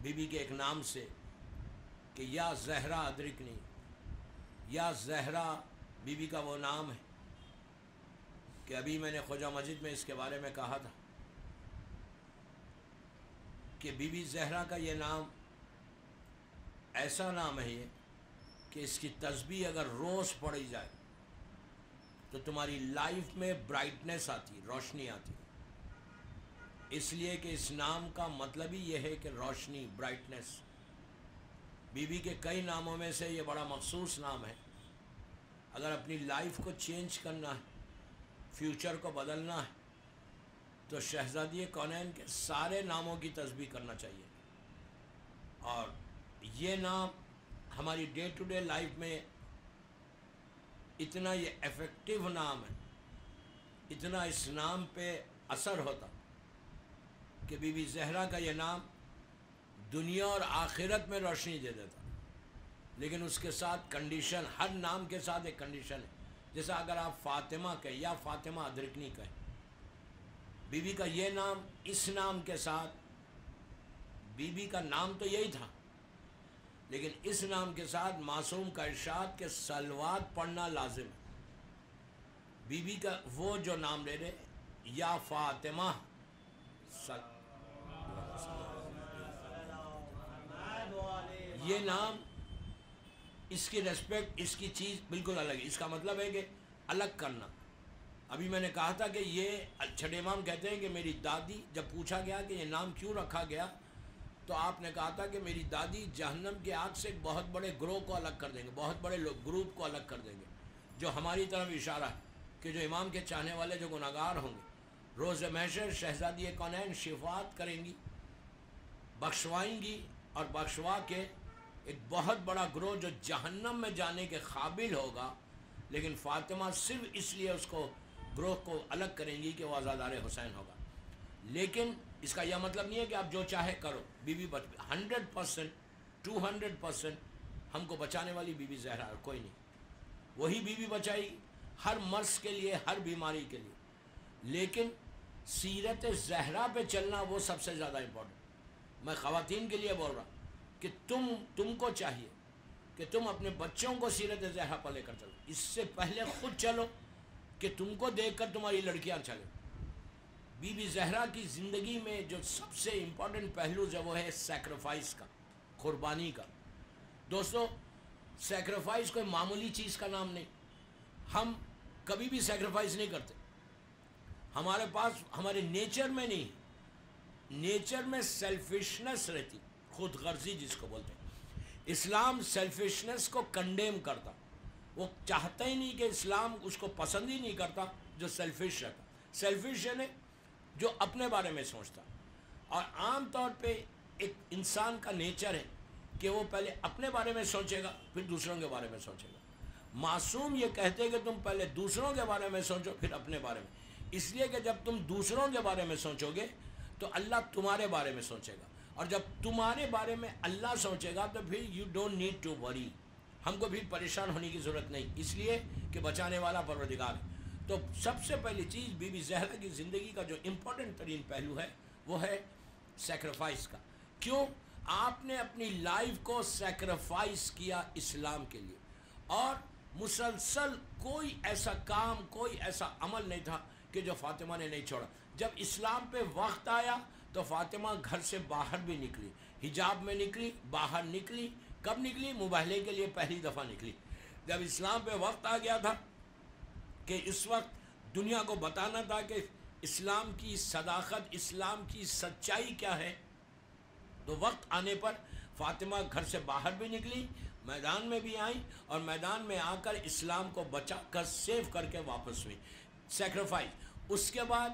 Be be کے ایک نام سے کہ یا زہرا ادرکنی، یا زہرا بی بی کا وہ نام ہے کہ ابھی میں نے خواجہ مسجد میں اس کے بارے میں کہا تھا کہ بی بی زہرا کا یہ نام ایسا نام ہے یہ کہ اس کی تسبیح اگر روز پڑھی جائے تو تمہاری لائف میں برائٹنس آتی، روشنی آتی، اس لیے کہ اس نام کا مطلب ہی یہ ہے کہ روشنی، برائٹنس۔ بی بی کے کئی ناموں میں سے یہ بڑا مخصوص نام ہے۔ اگر اپنی لائف کو چینج کرنا ہے، فیوچر کو بدلنا ہے، تو شہزادی کونین کے سارے ناموں کی تسبیح کرنا چاہیے۔ اور یہ نام ہماری ڈے ٹو ڈے لائف میں اتنا یہ ایفیکٹو نام ہے، اتنا اس نام پہ اثر ہوتا کہ بی بی زہرا کا یہ نام دنیا اور آخرت میں روشنی دے دیتا۔ لیکن اس کے ساتھ کنڈیشن، ہر نام کے ساتھ ایک کنڈیشن ہے۔ جیسا اگر آپ فاطمہ کہیں یا فاطمہ ادرکنی کہیں، بی بی کا یہ نام، اس نام کے ساتھ، بی بی کا نام تو یہی تھا لیکن اس نام کے ساتھ معصوم کا ارشاد کہ صلوات پڑھنا لازم ہے۔ بی بی کا وہ جو نام لے رہے یا فاطمہ، یہ نام، اس کی ریسپیکٹ، اس کی چیز بالکل الگ ہے۔ اس کا مطلب ہے کہ الگ کرنا۔ ابھی میں نے کہا تھا کہ یہ چھٹے امام کہتے ہیں کہ میری دادی، جب پوچھا گیا کہ یہ نام کیوں رکھا گیا تو آپ نے کہا تھا کہ میری دادی جہنم کی آگ سے ایک بہت بڑے گروہ کو الگ کر دیں گے، بہت بڑے گروپ کو الگ کر دیں گے، جو ہماری طرف اشارہ ہے کہ جو امام کے چاہنے والے جو گناہگار ہوں گے، روز محشر شہزادی کونین شفاعت کریں گی، بخشوائیں گی، اور بخشوا کے ایک بہت بڑا گروہ جو جہنم میں جانے کے قابل ہوگا، لیکن فاطمہ صرف اس لیے اس کو گروہ کو الگ کریں گی کہ وہ عزادار حسین ہوگا۔ لیکن اس کا یہ مطلب نہیں ہے کہ آپ جو چاہے کرو۔ بی بی 100%، 200% ہم کو بچانے والی بی بی زہرا ہے، کوئی نہیں۔ وہی بی بی بچائے گی ہر مرض کے لیے، ہر بیماری کے لیے۔ لیکن سیرت زہرا پہ چلنا وہ سب سے زیادہ امپورٹنٹ۔ میں خواتین کے لیے بول رہا کہ تم کو چاہیے کہ تم اپنے بچوں کو سیرت زہرا پر لے کر چلو، اس سے پہلے خود چلو کہ تم کو دیکھ کر تمہاری لڑکیاں چلیں۔ بی بی زہرا کی زندگی میں جو سب سے امپورٹنٹ پہلو جو وہ ہے سیکریفائس کا، قربانی کا۔ دوستو، سیکریفائس کوئی معمولی چیز کا نام نہیں۔ ہم کبھی بھی سیکریفائس نہیں کرتے، ہمارے پاس، ہمارے نیچر میں نہیں، نیچر میں سیلفشنس رہتی، خود غرضی جس کو بولتے ہیں۔ اسلام سیلفشنس کو کنڈیم کرتا، وہ چاہتا ہی نہیں، کہ اسلام اس کو پسند ہی نہیں کرتا جو سیلفش رہتا۔ سیلفش یعنی جو اپنے بارے میں سوچتا، اور عام طور پہ ایک انسان کا نیچر ہے کہ وہ پہلے اپنے بارے میں سوچے گا پھر دوسروں کے بارے میں سوچے گا۔ معصوم یہ کہتے ہیں کہ تم پہلے دوسروں کے بارے میں سوچو پھر اپنے بارے میں، اس لیے کہ جب تم دوسروں کے بارے میں سوچو گے تو اللہ تمہارے بارے میں سوچے گا، اور جب تمہارے بارے میں اللہ سوچے گا تو پھر you don't need to worry, ہم کو بھی پریشان ہونے کی ضرورت نہیں، اس لیے کہ بچانے والا پروردگار ہے۔ تو سب سے پہلی چیز بی بی زہرا کی زندگی کا جو امپورٹنٹ ترین پہلو ہے وہ ہے سیکریفائس کا۔ کیوں؟ آپ نے اپنی لائف کو سیکریفائس کیا اسلام کے لیے، اور مسلسل کوئی ایسا کام، کوئی ایسا عمل نہیں تھا کہ جو فاطمہ نے نہیں چھوڑا۔ جب اسلام پہ وقت آیا تو فاطمہ گھر سے باہر بھی نکلی، حجاب میں نکلی، باہر نکلی۔ کب نکلی؟ مباہلے کے لیے پہلی دفعہ نکلی۔ جب اسلام پہ وقت آ گیا تھا کہ اس وقت دنیا کو بتانا تھا کہ اسلام کی صداقت، اسلام کی سچائی کیا ہے، تو وقت آنے پر فاطمہ گھر سے باہر بھی نکلی، میدان میں بھی آئیں، اور میدان میں آ کر اسلام کو بچا کر سیو کر کے واپس ہوئی۔ سیکریفائس۔ اس کے بعد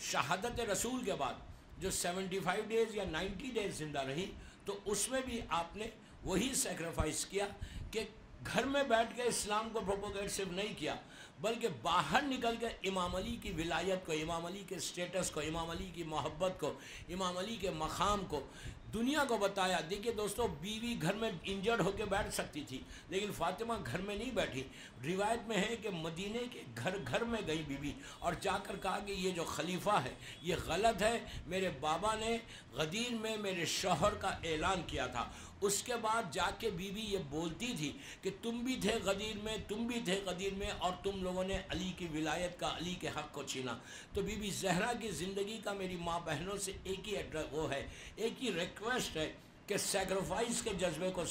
شہادت رسول کے بعد جو 75 ڈیز یا 90 ڈیز زندہ رہی، تو اس میں بھی آپ نے وہی سیکریفائس کیا کہ گھر میں بیٹھ کے اسلام کو پروپوگیٹ صرف نہیں کیا، بلکہ باہر نکل کے امام علی کی ولایت کو، امام علی کے سٹیٹس کو، امام علی کی محبت کو، امام علی کے مقام کو دنیا کو بتایا. دیکھیے دوستو، بیوی گھر میں انجرڈ ہو کے بیٹھ سکتی تھی لیکن فاطمہ گھر میں نہیں بیٹھی. روایت میں ہے کہ مدینے کے گھر گھر میں گئی بیوی اور جا کر کہا کہ یہ جو خلیفہ ہے یہ غلط ہے. میرے بابا نے غدیر میں میرے شوہر کا اعلان کیا تھا. اس کے بعد جا کے بیوی یہ بولتی تھی کہ تم بھی تھے غدیر میں، تم بھی تھے غدیر میں، اور تم لوگوں نے علی کی ولایت کا، علی کے حق کو چھینا. تو بی بی زہرا کی زندگی کا میری ماں بہنوں سے ایک ہی وہ ہے، ایک ہی ریکویسٹ ہے کہ سیکریفائس کے جذبے کو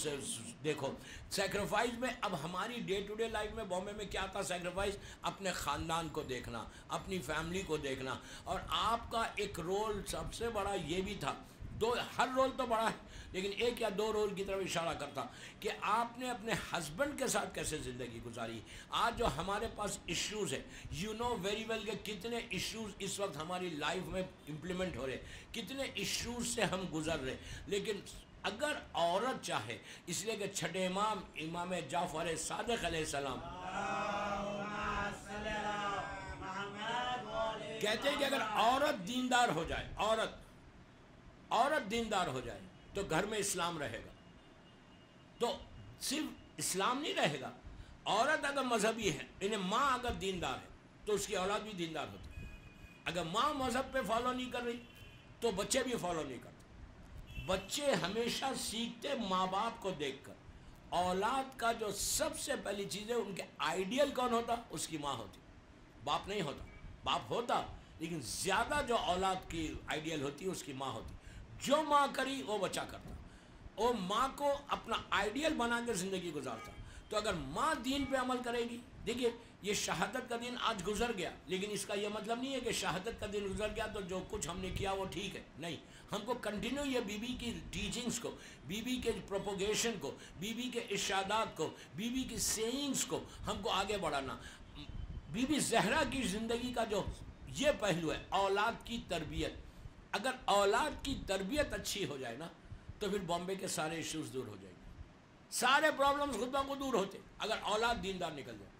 دیکھو. سیکریفائس میں اب ہماری ڈے ٹو ڈے لائف میں بامبے میں کیا تھا سیکریفائس؟ اپنے خاندان کو دیکھنا، اپنی فیملی کو دیکھنا. اور آپ کا ایک رول سب سے بڑا یہ بھی تھا، ہر رول تو بڑا ہے لیکن ایک یا دو رول کی طرف اشارہ کرتا کہ آپ نے اپنے ہسبینڈ کے ساتھ کیسے زندگی گزاری. آج جو ہمارے پاس ایشوز ہیں، یو نو ویری ویل کہ کتنے ایشوز اس وقت ہماری لائف میں امپلیمنٹ ہو رہے، کتنے ایشوز سے ہم گزر رہے. لیکن اگر عورت چاہے، اس لیے کہ چھٹے امام جعفر صادق علیہ السلام کہتے ہیں کہ اگر عورت دیندار ہو جائے، عورت دیندار ہو جائے تو گھر میں اسلام رہے گا. تو صرف اسلام نہیں رہے گا، عورت اگر مذہبی ہے، یعنی ماں اگر دیندار ہے تو اس کی اولاد بھی دیندار ہوتی ہے. اگر ماں مذہب پہ فالو نہیں کر رہی تو بچے بھی فالو نہیں کرتے. بچے ہمیشہ سیکھتے ماں باپ کو دیکھ کر. اولاد کا جو سب سے پہلی چیز ہے، ان کے آئیڈیل کون ہوتا؟ اس کی ماں ہوتی، باپ نہیں ہوتا. باپ ہوتا لیکن زیادہ جو اولاد کی آئیڈیل ہوتی ہے اس کی ماں ہوتی. جو ماں کری وہ بچہ کرتا، وہ ماں کو اپنا آئیڈیل بنا کے زندگی گزارتا. تو اگر ماں دین پہ عمل کرے گی، دیکھیے یہ شہادت کا دن آج گزر گیا لیکن اس کا یہ مطلب نہیں ہے کہ شہادت کا دن گزر گیا تو جو کچھ ہم نے کیا وہ ٹھیک ہے. نہیں، ہم کو کنٹینیو یہ بی بی کی ٹیچنگز کو، بی بی کے پروپوگیشن کو، بی بی کے ارشادات کو، بی بی کی سینگز کو ہم کو آگے بڑھانا. بی بی زہرا کی زندگی کا جو یہ پہلو ہے، اولاد کی تربیت. اگر اولاد کی تربیت اچھی ہو جائے نا تو پھر بامبے کے سارے ایشوز دور ہو جائیں گے، سارے پرابلمز خود بخود دور ہوتے اگر اولاد دیندار نکل جائے.